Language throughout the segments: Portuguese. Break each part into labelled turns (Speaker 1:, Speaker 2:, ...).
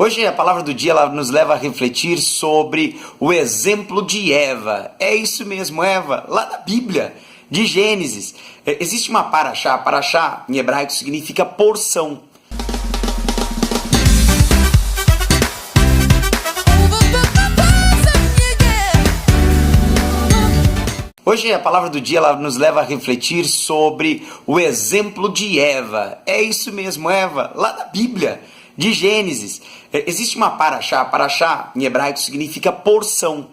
Speaker 1: Hoje a palavra do dia ela nos leva a refletir sobre o exemplo de Eva. É isso mesmo, Eva, lá da Bíblia, de Gênesis. Existe uma paraxá em hebraico significa porção. Hoje a palavra do dia ela nos leva a refletir sobre o exemplo de Eva. É isso mesmo, Eva, lá da Bíblia, de Gênesis. Existe uma paraxá em hebraico significa porção.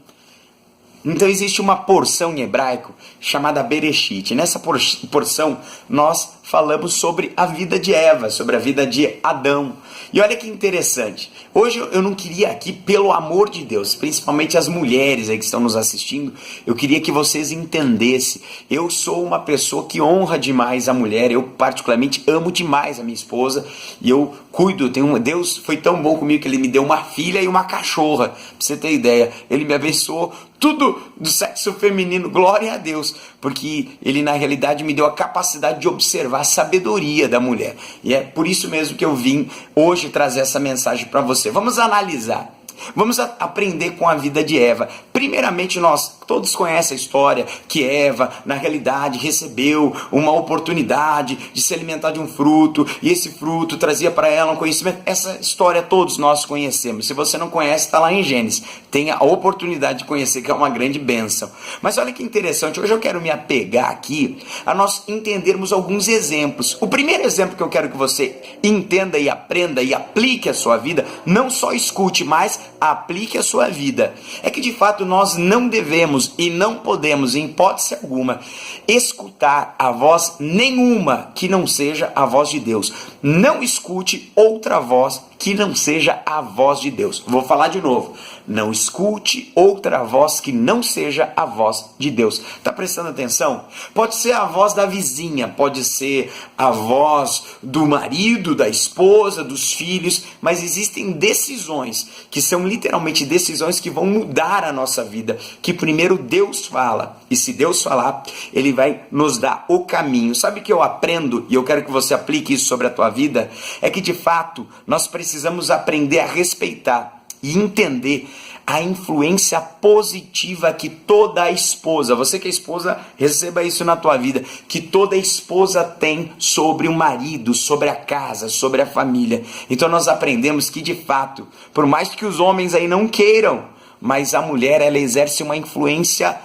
Speaker 1: Então existe uma porção em hebraico chamada Bereshit. Nessa porção nós falamos sobre a vida de Eva, sobre a vida de Adão. E olha que interessante, hoje eu não queria aqui, pelo amor de Deus, principalmente as mulheres aí que estão nos assistindo, eu queria que vocês entendessem, eu sou uma pessoa que honra demais a mulher, eu particularmente amo demais a minha esposa, e eu cuido, Deus foi tão bom comigo que Ele me deu uma filha e uma cachorra, pra você ter ideia, Ele me abençoou, tudo do sexo feminino, glória a Deus, porque Ele na realidade me deu a capacidade de observar a sabedoria da mulher, e é por isso mesmo que eu vim hoje trazer essa mensagem para você. Vamos analisar, vamos aprender com a vida de Eva. Primeiramente, nós todos conhecem a história que Eva, na realidade, recebeu uma oportunidade de se alimentar de um fruto, e esse fruto trazia para ela um conhecimento. Essa história todos nós conhecemos. Se você não conhece, está lá em Gênesis. Tenha a oportunidade de conhecer, que é uma grande bênção. Mas olha que interessante, hoje eu quero me apegar aqui a nós entendermos alguns exemplos. O primeiro exemplo que eu quero que você entenda e aprenda e aplique a sua vida, não só escute, mas aplique a sua vida, é que de fato nós não devemos e não podemos, em hipótese alguma, escutar a voz nenhuma que não seja a voz de Deus. Não escute outra voz que não seja a voz de Deus. Vou falar de novo. Não escute outra voz que não seja a voz de Deus. Está prestando atenção? Pode ser a voz da vizinha, pode ser a voz do marido, da esposa, dos filhos, mas existem decisões que são literalmente decisões que vão mudar a nossa vida, que primeiro Deus fala, e se Deus falar, Ele vai nos dar o caminho. Sabe o que eu aprendo, e eu quero que você aplique isso sobre a tua vida, é que de fato nós precisamos aprender a respeitar e entender a influência positiva que toda esposa, você que é esposa, receba isso na tua vida, que toda esposa tem sobre o marido, sobre a casa, sobre a família. Então nós aprendemos que de fato, por mais que os homens aí não queiram, mas a mulher ela exerce uma influência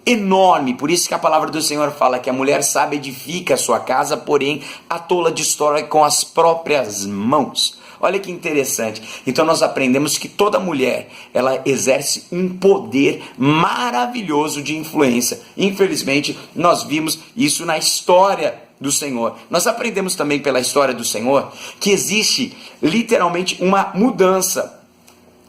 Speaker 1: enorme. Por isso que a palavra do Senhor fala que a mulher sábia edifica a sua casa, porém a tola destrói com as próprias mãos. Olha que interessante. Então nós aprendemos que toda mulher, ela exerce um poder maravilhoso de influência. Infelizmente, nós vimos isso na história do Senhor. Nós aprendemos também pela história do Senhor que existe literalmente uma mudança,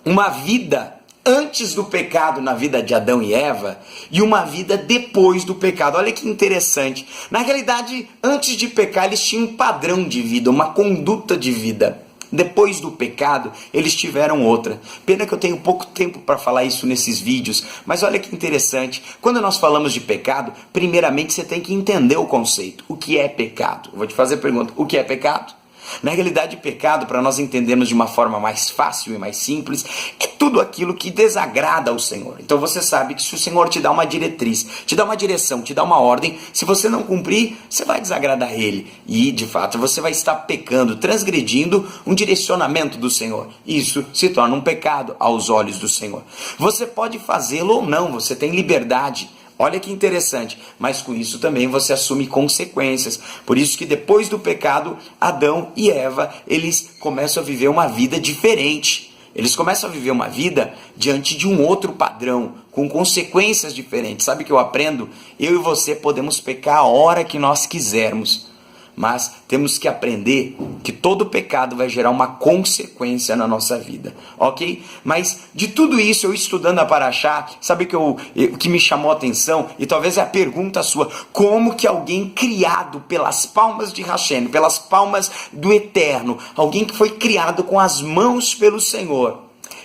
Speaker 1: uma vida antes do pecado na vida de Adão e Eva e uma vida depois do pecado. Olha que interessante. Na realidade, antes de pecar, eles tinham um padrão de vida, uma conduta de vida. Depois do pecado, eles tiveram outra. Pena que eu tenho pouco tempo para falar isso nesses vídeos, mas olha que interessante. Quando nós falamos de pecado, primeiramente você tem que entender o conceito. O que é pecado? Eu vou te fazer a pergunta, o que é pecado? Na realidade, pecado, para nós entendermos de uma forma mais fácil e mais simples, é tudo aquilo que desagrada ao Senhor. Então você sabe que se o Senhor te dá uma diretriz, te dá uma direção, te dá uma ordem, se você não cumprir, você vai desagradar Ele. E, de fato, você vai estar pecando, transgredindo um direcionamento do Senhor. Isso se torna um pecado aos olhos do Senhor. Você pode fazê-lo ou não, você tem liberdade. Olha que interessante, mas com isso também você assume consequências. Por isso que depois do pecado, Adão e Eva, eles começam a viver uma vida diferente. Eles começam a viver uma vida diante de um outro padrão, com consequências diferentes. Sabe o que eu aprendo? Eu e você podemos pecar a hora que nós quisermos. Mas temos que aprender que todo pecado vai gerar uma consequência na nossa vida, ok? Mas de tudo isso, eu estudando a paraxá, sabe o que me chamou a atenção? E talvez é a pergunta sua, como que alguém criado pelas palmas de Hashem, pelas palmas do Eterno, alguém que foi criado com as mãos pelo Senhor,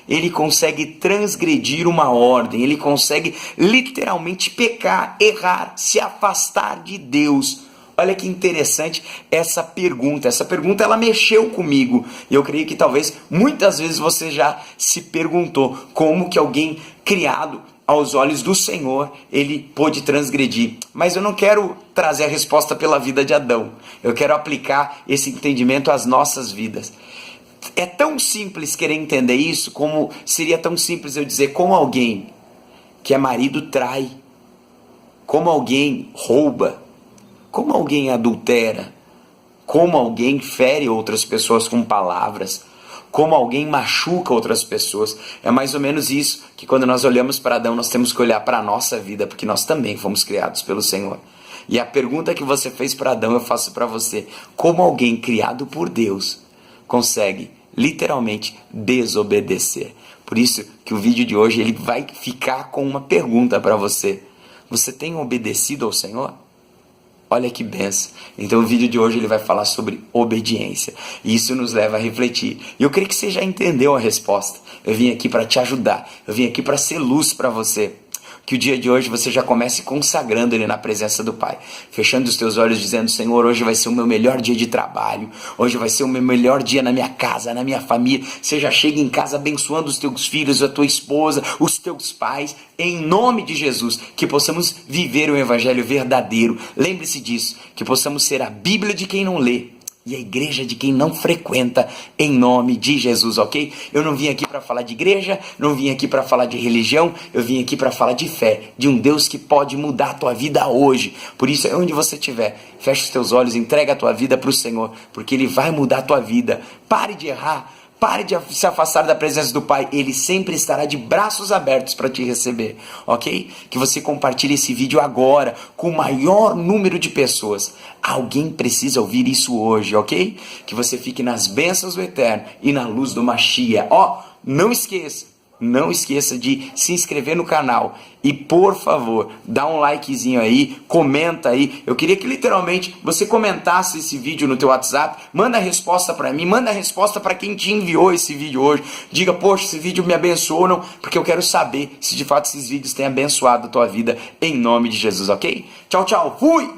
Speaker 1: ele consegue transgredir uma ordem, ele consegue literalmente pecar, errar, se afastar de Deus. Olha que interessante essa pergunta. Essa pergunta ela mexeu comigo. E eu creio que talvez muitas vezes você já se perguntou como que alguém criado aos olhos do Senhor, ele pôde transgredir. Mas eu não quero trazer a resposta pela vida de Adão. Eu quero aplicar esse entendimento às nossas vidas. É tão simples querer entender isso, como seria tão simples eu dizer como alguém que é marido trai, como alguém rouba, como alguém adultera, como alguém fere outras pessoas com palavras, como alguém machuca outras pessoas. É mais ou menos isso que quando nós olhamos para Adão, nós temos que olhar para a nossa vida, porque nós também fomos criados pelo Senhor. E a pergunta que você fez para Adão, eu faço para você. Como alguém criado por Deus consegue literalmente desobedecer? Por isso que o vídeo de hoje ele vai ficar com uma pergunta para você. Você tem obedecido ao Senhor? Olha que benção. Então o vídeo de hoje ele vai falar sobre obediência. E isso nos leva a refletir. E eu creio que você já entendeu a resposta. Eu vim aqui para te ajudar. Eu vim aqui para ser luz para você. Que o dia de hoje você já comece consagrando ele na presença do Pai. Fechando os teus olhos dizendo, Senhor, hoje vai ser o meu melhor dia de trabalho. Hoje vai ser o meu melhor dia na minha casa, na minha família. Você já chega em casa abençoando os teus filhos, a tua esposa, os teus pais. Em nome de Jesus, que possamos viver o evangelho verdadeiro. Lembre-se disso, que possamos ser a Bíblia de quem não lê e a igreja de quem não frequenta, em nome de Jesus, ok? Eu não vim aqui para falar de igreja, não vim aqui para falar de religião, eu vim aqui para falar de fé, de um Deus que pode mudar a tua vida hoje. Por isso, onde você estiver, fecha os teus olhos, entrega a tua vida para o Senhor, porque Ele vai mudar a tua vida. Pare de errar. Pare de se afastar da presença do Pai. Ele sempre estará de braços abertos para te receber, ok? Que você compartilhe esse vídeo agora com o maior número de pessoas. Alguém precisa ouvir isso hoje, ok? Que você fique nas bênçãos do Eterno e na luz do Mashiach. Não esqueça de se inscrever no canal e, por favor, dá um likezinho aí, comenta aí. Eu queria que literalmente você comentasse esse vídeo no teu WhatsApp, manda a resposta para mim, manda a resposta para quem te enviou esse vídeo hoje. Diga, poxa, esse vídeo me abençoou ou não, porque eu quero saber se de fato esses vídeos têm abençoado a tua vida, em nome de Jesus, ok? Tchau, tchau, fui!